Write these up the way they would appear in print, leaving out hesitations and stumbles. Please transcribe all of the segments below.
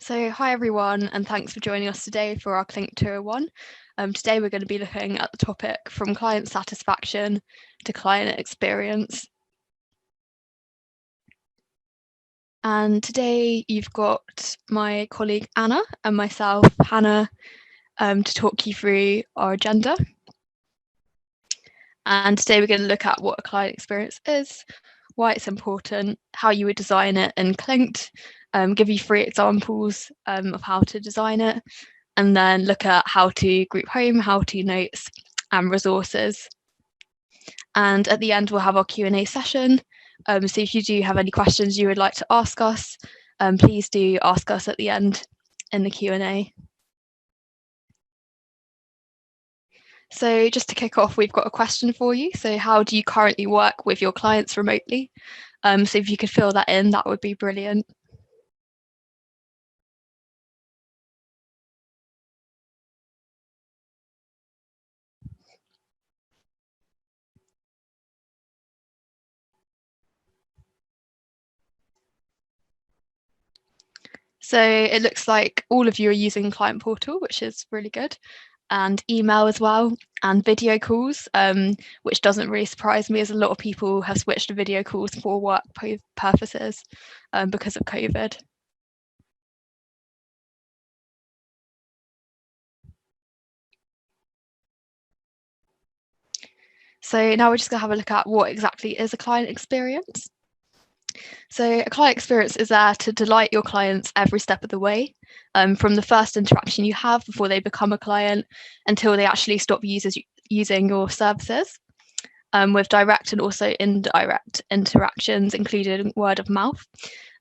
So hi everyone, and thanks for joining us today for our Clinked 201. Today we're going to be looking at the topic from client satisfaction to client experience. And today you've got my colleague Anna and myself, Hannah, to talk you through our agenda. And today we're going to look at what a client experience is, why it's important, how you would design it in Clinked, give you 3 examples of how to design it, and then look at how to group home, how to notes, and resources. And at the end, we'll have our Q&A session. So if you do have any questions you would like to ask us, please do ask us at the end in the Q&A. So just to kick off, we've got a question for you. So how do you currently work with your clients remotely? So if you could fill that in, that would be brilliant. So it looks like all of you are using Client Portal, which is really good, and email as well, and video calls, which doesn't really surprise me as a lot of people have switched to video calls for work purposes because of COVID. So now we're just going to have a look at what exactly is a client experience. So a client experience is there to delight your clients every step of the way, from the first interaction you have before they become a client until they actually stop using your services, with direct and also indirect interactions, including word of mouth.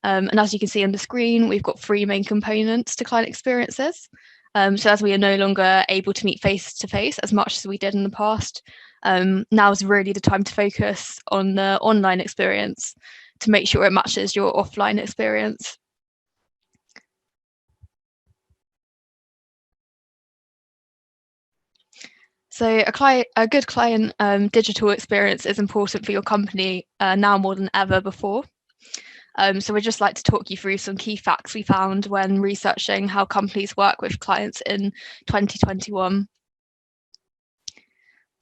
And as you can see on the screen, we've got 3 main components to client experiences. So as we are no longer able to meet face to face as much as we did in the past, now is really the time to focus on the online experience to make sure it matches your offline experience. So a good client digital experience is important for your company now more than ever before. So we'd just like to talk you through some key facts we found when researching how companies work with clients in 2021.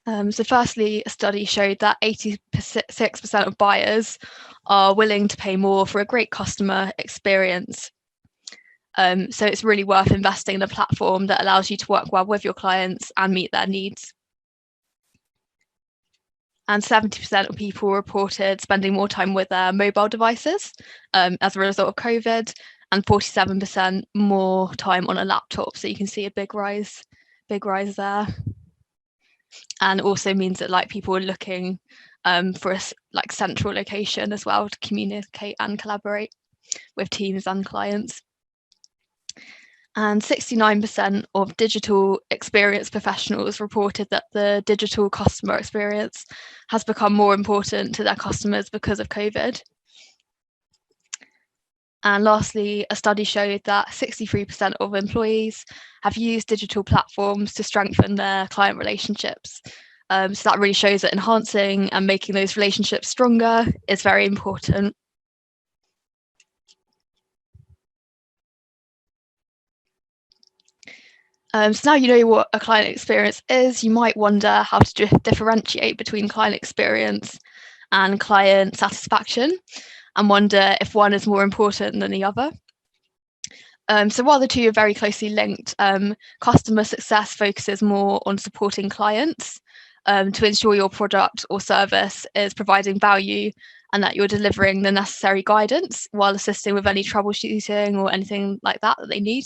So firstly, a study showed that 86% of buyers are willing to pay more for a great customer experience. So it's really worth investing in a platform that allows you to work well with your clients and meet their needs. And 70% of people reported spending more time with their mobile devices as a result of COVID, and 47% more time on a laptop. So you can see a big rise there. And also means that like people are looking for a like central location as well to communicate and collaborate with teams and clients. And 69% of digital experience professionals reported that the digital customer experience has become more important to their customers because of COVID. And lastly, a study showed that 63% of employees have used digital platforms to strengthen their client relationships. So that really shows that enhancing and making those relationships stronger is very important. So now you know what a client experience is, you might wonder how to differentiate between client experience and client satisfaction and wonder if one is more important than the other. So while the two are very closely linked, customer success focuses more on supporting clients to ensure your product or service is providing value and that you're delivering the necessary guidance while assisting with any troubleshooting or anything like that they need.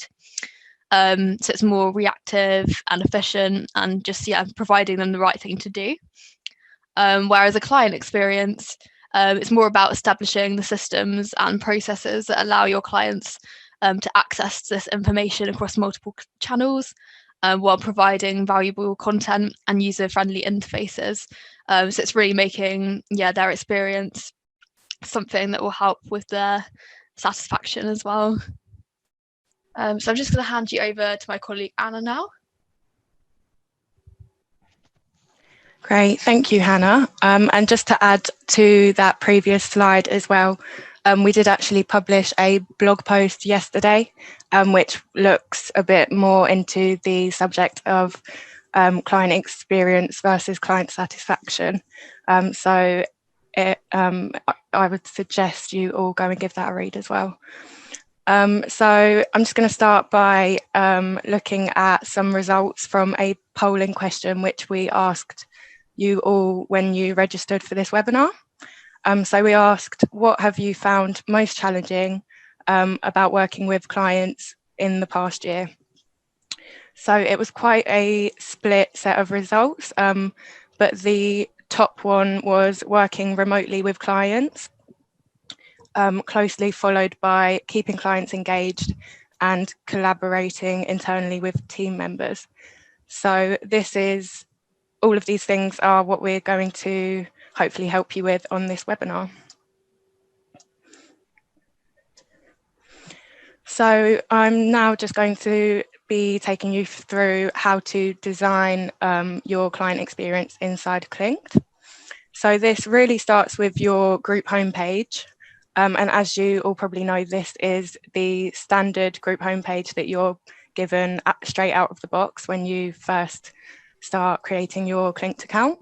So it's more reactive and efficient and just providing them the right thing to do. Whereas a client experience, it's more about establishing the systems and processes that allow your clients to access this information across multiple channels while providing valuable content and user-friendly interfaces. So it's really making their experience something that will help with their satisfaction as well. So I'm just going to hand you over to my colleague Anna now. Great, thank you, Hannah. And just to add to that previous slide as well, We did actually publish a blog post yesterday, which looks a bit more into the subject of client experience versus client satisfaction. So I would suggest you all go and give that a read as well. So I'm just going to start by looking at some results from a polling question which we asked you all when you registered for this webinar. So we asked, what have you found most challenging about working with clients in the past year? So it was quite a split set of results, but the top one was working remotely with clients, closely followed by keeping clients engaged and collaborating internally with team members. So all of these things are what we're going to hopefully help you with on this webinar. So I'm now just going to be taking you through how to design your client experience inside Clinked. So this really starts with your group homepage. And as you all probably know, this is the standard group homepage that you're given straight out of the box when you first start creating your Clinked account.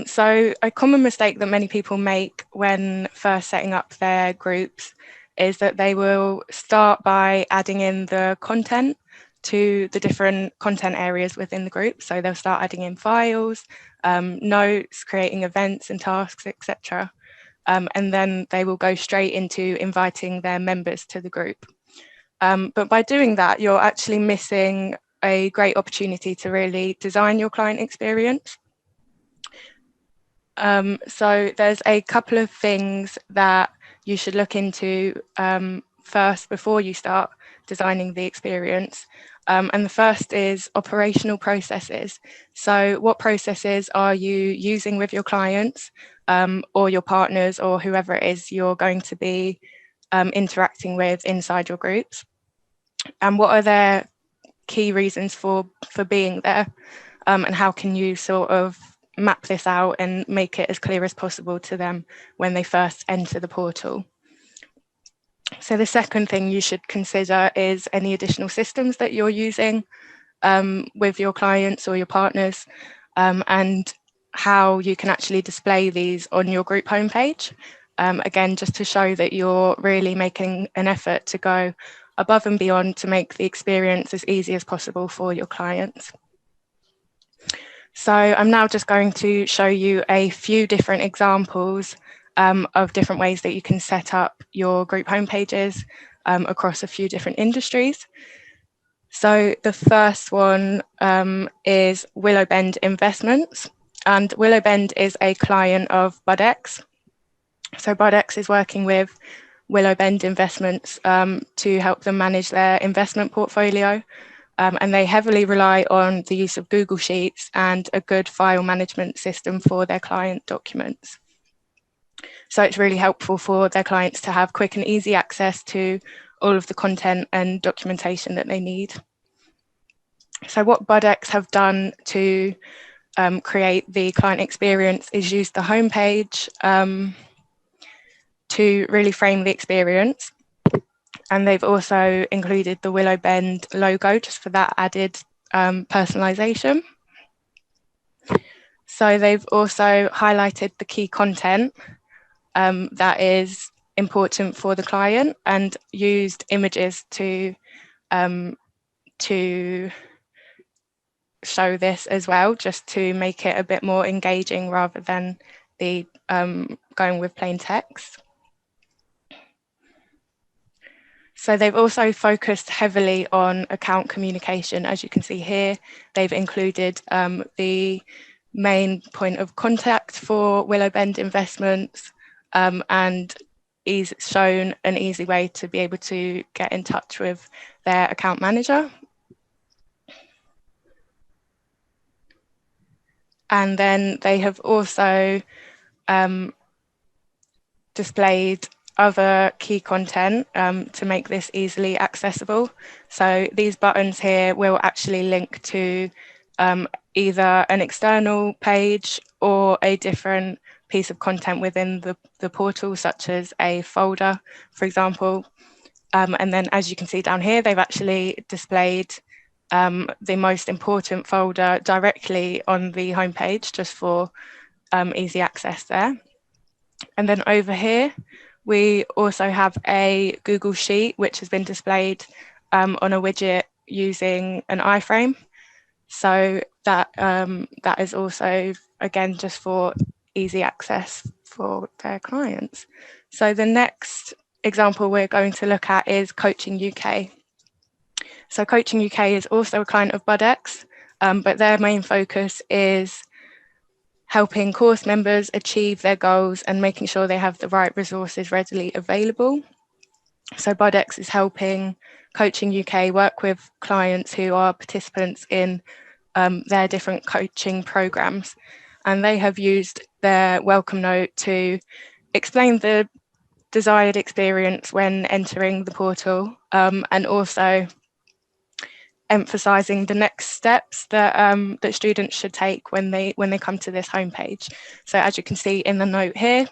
So a common mistake that many people make when first setting up their groups is that they will start by adding in the content to the different content areas within the group. So they'll start adding in files, notes, creating events and tasks, etc. And then they will go straight into inviting their members to the group. But by doing that, you're actually missing a great opportunity to really design your client experience. So there's a couple of things that you should look into first before you start designing the experience. And the first is operational processes. So what processes are you using with your clients or your partners or whoever it is you're going to be interacting with inside your groups? And what are their key reasons for being there? And how can you sort of map this out and make it as clear as possible to them when they first enter the portal? So the second thing you should consider is any additional systems that you're using with your clients or your partners, and how you can actually display these on your group homepage. Again, just to show that you're really making an effort to go above and beyond to make the experience as easy as possible for your clients. So I'm now just going to show you a few different examples of different ways that you can set up your group homepages across a few different industries. So the first one is Willowbend Investments, and Willowbend is a client of Budex. So Budex is working with Willowbend Investments to help them manage their investment portfolio. And they heavily rely on the use of Google Sheets and a good file management system for their client documents. So it's really helpful for their clients to have quick and easy access to all of the content and documentation that they need. So what Budex have done to create the client experience is use the homepage to really frame the experience. And they've also included the Willowbend logo just for that added personalization. So they've also highlighted the key content that is important for the client and used images to show this as well, just to make it a bit more engaging rather than the going with plain text. So they've also focused heavily on account communication. As you can see here, they've included the main point of contact for Willowbend Investments and is shown an easy way to be able to get in touch with their account manager. And then they have also displayed other key content to make this easily accessible. So these buttons here will actually link to either an external page or a different piece of content within the portal, such as a folder, for example. And then, as you can see down here, they've actually displayed the most important folder directly on the homepage, just for easy access there. And then over here, we also have a Google Sheet, which has been displayed on a widget using an iframe. So that is also, again, just for easy access for their clients. So the next example we're going to look at is Coaching UK. So Coaching UK is also a client of BudX, but their main focus is helping course members achieve their goals and making sure they have the right resources readily available. So BudX is helping Coaching UK work with clients who are participants in their different coaching programs. And they have used their welcome note to explain the desired experience when entering the portal, and also emphasizing the next steps that that students should take when they come to this homepage. So as you can see in the note here,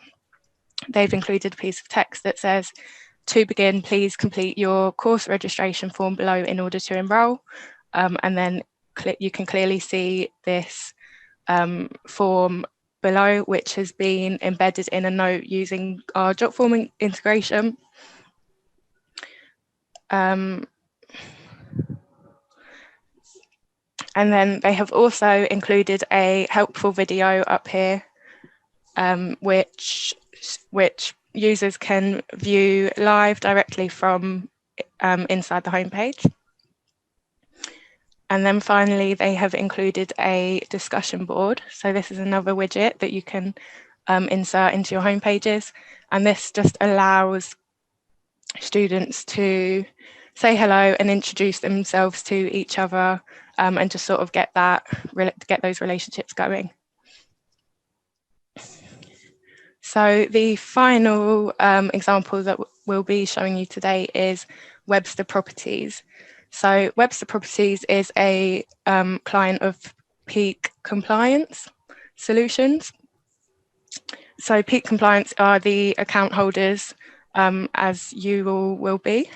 they've included a piece of text that says, "To begin, please complete your course registration form below in order to enroll." And then you can clearly see this form below, which has been embedded in a note using our Jotform integration. And then they have also included a helpful video up here, which users can view live directly from inside the homepage. And then finally, they have included a discussion board. So this is another widget that you can insert into your homepages. And this just allows students to say hello and introduce themselves to each other, and just sort of get those relationships going. So the final example that we'll be showing you today is Webster Properties. So Webster Properties is a client of Peak Compliance Solutions. So Peak Compliance are the account holders, as you all will be,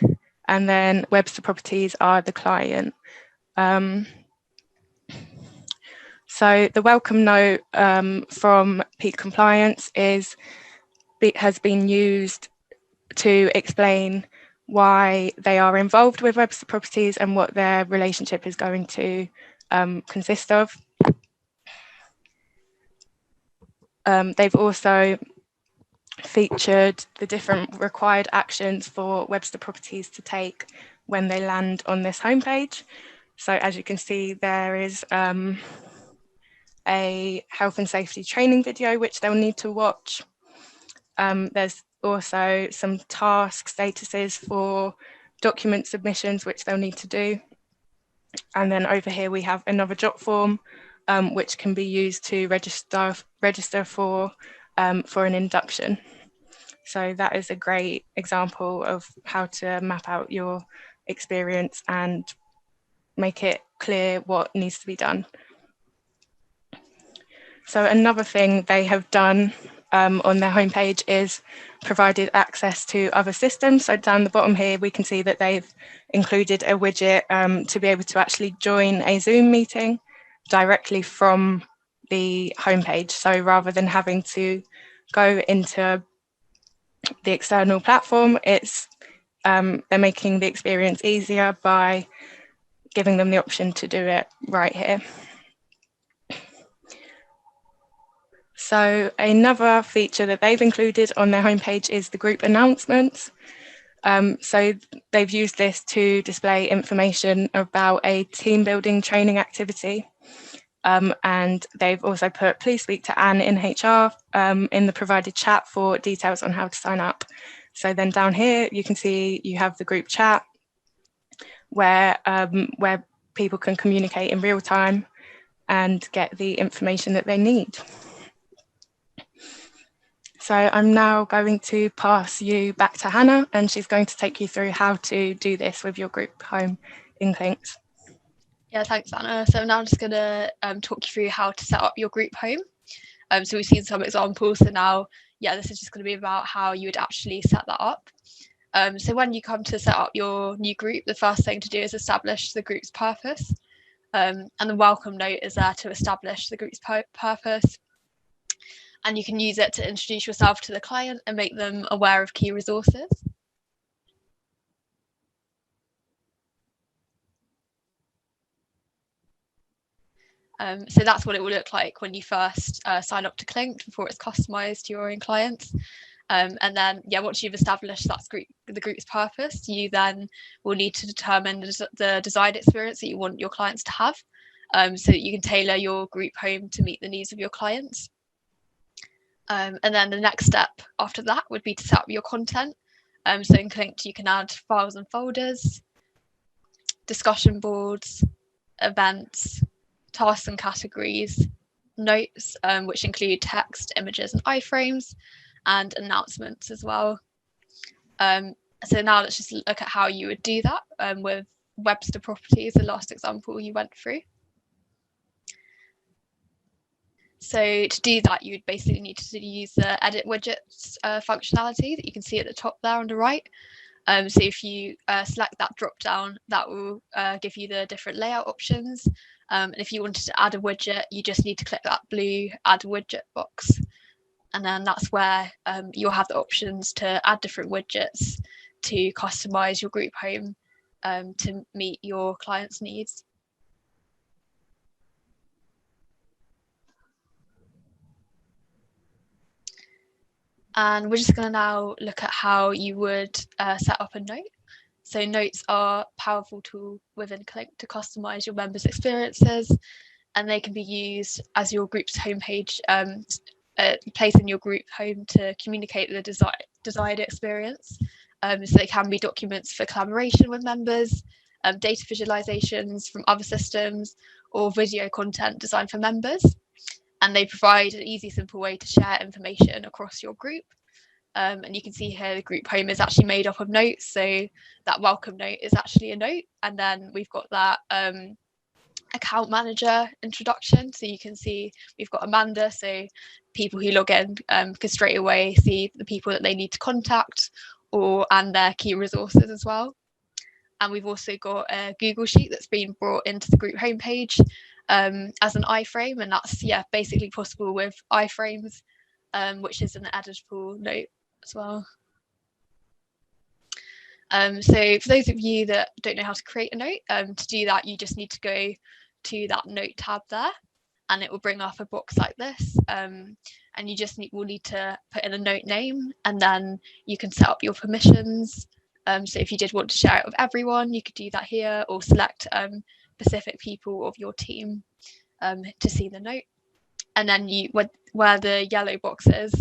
and then Webster Properties are the client. So the welcome note from Peak Compliance has been used to explain why they are involved with Webster Properties and what their relationship is going to consist of. They've also featured the different required actions for Webster Properties to take when they land on this homepage. So as you can see, there is a health and safety training video which they'll need to watch. There's also some task statuses for document submissions which they'll need to do. And then over here we have another Jotform which can be used to register for an induction. So that is a great example of how to map out your experience and make it clear what needs to be done. So another thing they have done on their homepage is provided access to other systems. So down the bottom here, we can see that they've included a widget to be able to actually join a Zoom meeting directly from the homepage. So rather than having to go into the external platform, they're making the experience easier by giving them the option to do it right here. So another feature that they've included on their homepage is the group announcements. So they've used this to display information about a team building training activity. And they've also put, please speak to Anne in HR in the provided chat for details on how to sign up. So then down here, you can see you have the group chat where people can communicate in real time and get the information that they need. So I'm now going to pass you back to Hannah, and she's going to take you through how to do this with your group home in Clinked. Yeah, thanks, Anna. So now I'm just going to talk you through how to set up your group home. So we've seen some examples. So now, yeah, this is just going to be about how you would actually set that up. So when you come to set up your new group, the first thing to do is establish the group's purpose. And the welcome note is there to establish the group's purpose. And you can use it to introduce yourself to the client and make them aware of key resources. So that's what it will look like when you first sign up to Clinked before it's customized to your own clients. And then, yeah, once you've established the group's purpose, you then will need to determine the design experience that you want your clients to have, so that you can tailor your group home to meet the needs of your clients. And then the next step after that would be to set up your content. So in Clinked, you can add files and folders, discussion boards, events, tasks and categories, notes, which include text, images, and iframes, and announcements as well. So now let's just look at how you would do that with Webster properties, the last example you went through. So to do that, you would basically need to use the edit widgets functionality that you can see at the top there on the right. So if you select that drop down, that will give you the different layout options. And if you wanted to add a widget, you just need to click that blue add widget box. And then that's where you'll have the options to add different widgets to customize your group home to meet your clients' needs. And we're just going to now look at how you would set up a note. So notes are a powerful tool within Clinked to customize your members' experiences, and they can be used as your group's homepage, place in your group home to communicate the desired experience. So they can be documents for collaboration with members, data visualizations from other systems, or video content designed for members. And they provide an easy, simple way to share information across your group. And you can see here the group home is actually made up of notes. So that welcome note is actually a note. And then we've got that account manager introduction. So you can see we've got Amanda. So people who log in can straight away see the people that they need to contact and their key resources as well. And we've also got a Google Sheet that's been brought into the group homepage as an iframe. And that's, yeah, basically possible with iframes, which is an editable note as well. So for those of you that don't know how to create a note, to do that, you just need to go to that note tab there, and it will bring up a box like this. And you just will need to put in a note name, and then you can set up your permissions. So if you did want to share it with everyone, you could do that here, or select specific people of your team to see the note. And then where the yellow box is,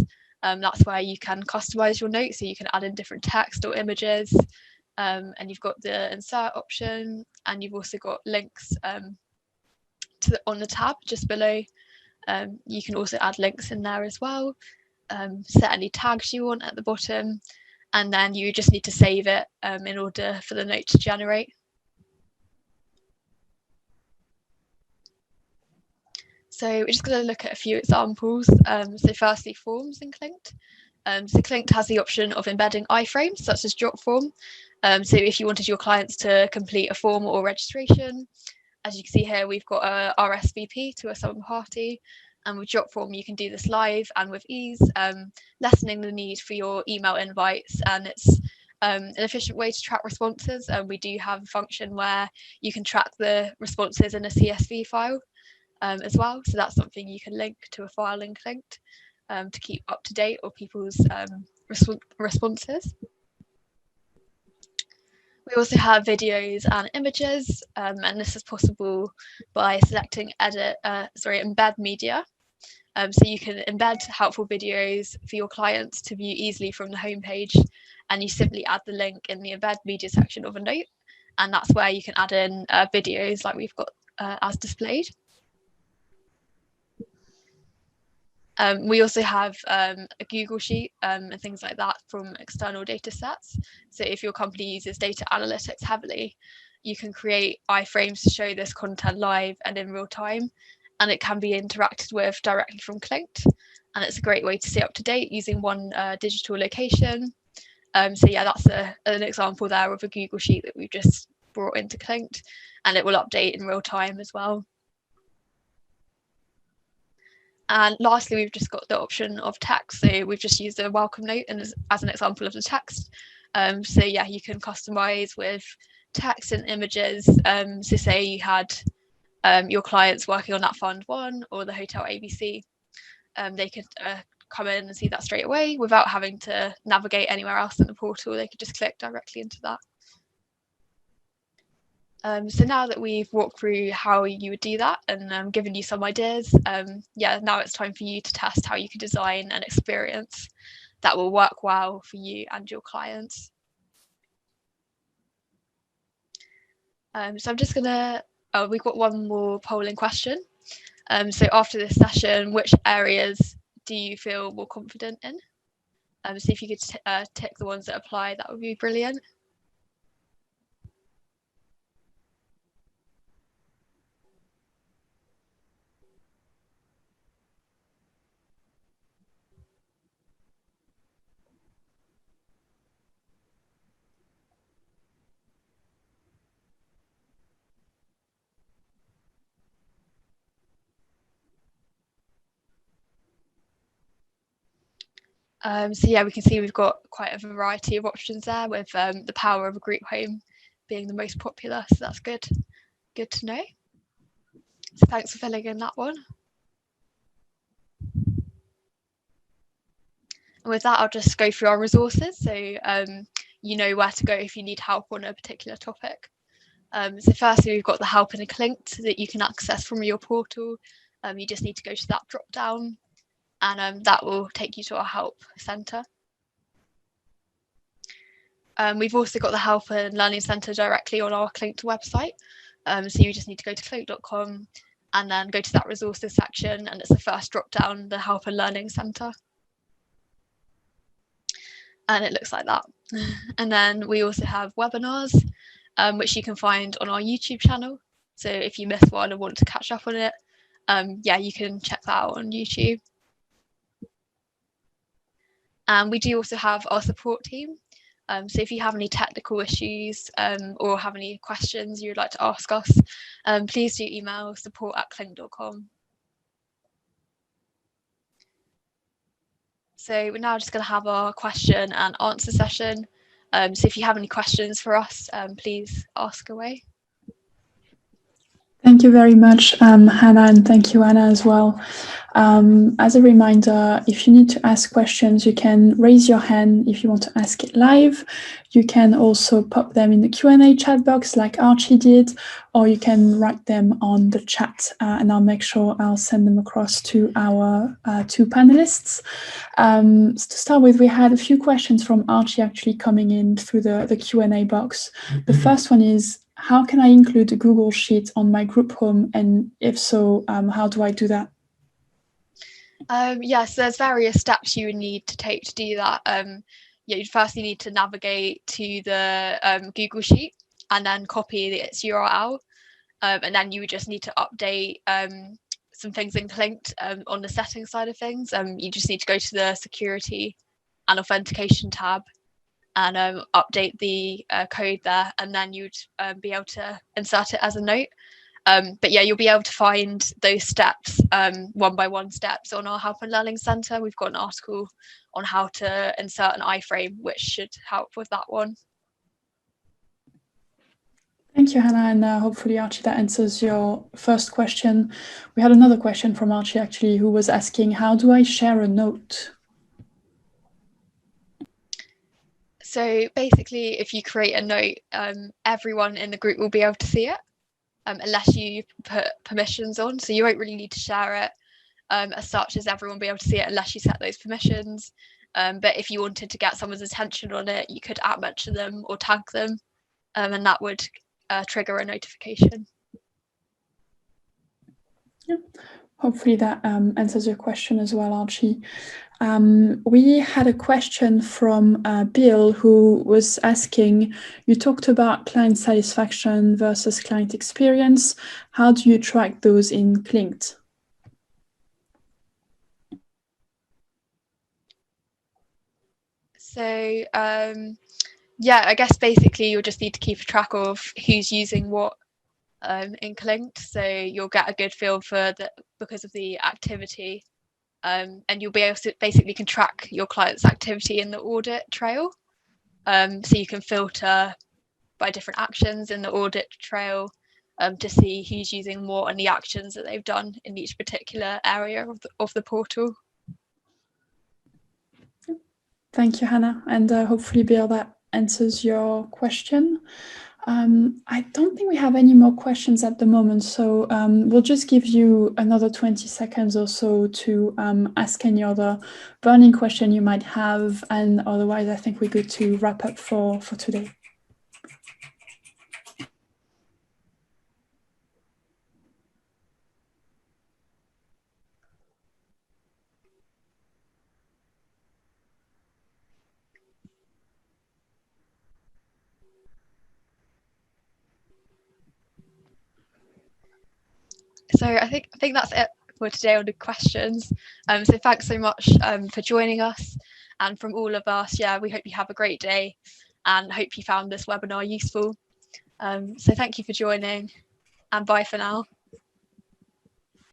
that's where you can customize your note. So you can add in different text or images, and you've got the insert option, and you've also got links on the tab just below. You can also add links in there as well, set any tags you want at the bottom, and then you just need to save it in order for the note to generate. So we're just going to look at a few examples. So firstly, forms in Clinked. So Clinked has the option of embedding iframes, such as Jotform. So if you wanted your clients to complete a form or registration, as you can see here, we've got a RSVP to a summer party. And with Jotform, you can do this live and with ease, lessening the need for your email invites. And it's an efficient way to track responses. And we do have a function where you can track the responses in a CSV file as well. So that's something you can link to a file in Clinked to keep up to date on people's responses. We also have videos and images, and this is possible by selecting embed media. So you can embed helpful videos for your clients to view easily from the homepage, and you simply add the link in the embed media section of a note, and that's where you can add in videos like we've got as displayed. We also have a Google Sheet and things like that from external data sets. So if your company uses data analytics heavily, you can create iframes to show this content live and in real time. and it can be interacted with directly from Clinked. And it's a great way to stay up to date using one digital location. So yeah, that's an example there of a Google Sheet that we've just brought into Clinked, and it will update in real time as well. And lastly, we've just got the option of text. So we've just used a welcome note as an example of the text. So yeah, you can customize with text and images. So say you had your clients working on that Fund 1 or the Hotel ABC, they could come in and see that straight away without having to navigate anywhere else in the portal. They could just click directly into that. So now that we've walked through how you would do that and given you some ideas, yeah, now it's time for you to test how you can design an experience that will work well for you and your clients. So I'm just gonna, we've got one more polling question. So after this session, which areas do you feel more confident in? So if you could tick the ones that apply, that would be brilliant. So yeah, we can see we've got quite a variety of options there, with the power of a group home being the most popular. So that's good to know. So thanks for filling in that one. And with that, I'll just go through our resources. So you know where to go if you need help on a particular topic. So firstly, we've got the help in a Clinked that you can access from your portal. You just need to go to that drop down, and that will take you to our help centre. We've also got the Help and Learning Centre directly on our Clinked website. So you just need to go to clinked.com and then go to that resources section, and it's the first drop down, the Help and Learning Centre. And it looks like that. And then we also have webinars, which you can find on our YouTube channel. So if you missed one and want to catch up on it, yeah, you can check that out on YouTube. And we do also have our support team. So if you have any technical issues or have any questions you would like to ask us, please do email support@clinked.com. So we're now just going to have our question and answer session. So if you have any questions for us, please ask away. Thank you very much, Hannah, and thank you, Anna, as well. As a reminder, if you need to ask questions, you can raise your hand if you want to ask it live. You can also pop them in the Q&A chat box like Archie did, or you can write them on the chat, and I'll make sure I'll send them across to our two panelists. So to start with, we had a few questions from Archie actually coming in through the Q&A box. The first one is, how can I include a Google Sheet on my group home? And if so, how do I do that? Yes, there's various steps you would need to take to do that. Yeah, you'd firstly need to navigate to the Google Sheet and then copy its URL. And then you would just need to update some things in Clinked on the settings side of things. You just need to go to the security and authentication tab and update the code there, and then you'd be able to insert it as a note. But yeah, you'll be able to find those steps, one by one steps, on our Help and Learning Centre. We've got an article on how to insert an iframe, which should help with that one. Thank you, Hannah, and hopefully, Archie, that answers your first question. We had another question from Archie, actually, who was asking, how do I share a note? So basically, if you create a note, everyone in the group will be able to see it, unless you put permissions on. So you won't really need to share it as such, as everyone will be able to see it unless you set those permissions. But if you wanted to get someone's attention on it, you could @mention them or tag them, and that would trigger a notification. Yeah. Hopefully that answers your question as well, Archie. We had a question from Bill, who was asking, you talked about client satisfaction versus client experience. How do you track those in Clinked? So yeah, I guess basically you'll just need to keep a track of who's using what in Clinked, so you'll get a good feel for the because of the activity, and you'll be able to basically can track your client's activity in the audit trail. So you can filter by different actions in the audit trail to see who's using what and the actions that they've done in each particular area of the portal. Thank you, Hannah, and hopefully, Bill, that answers your question. I don't think we have any more questions at the moment, so we'll just give you another 20 seconds or so to ask any other burning question you might have, and otherwise I think we're good to wrap up for today. So I think that's it for today on the questions. So thanks so much for joining us, and from all of us, yeah, we hope you have a great day and hope you found this webinar useful. So thank you for joining, and bye for now.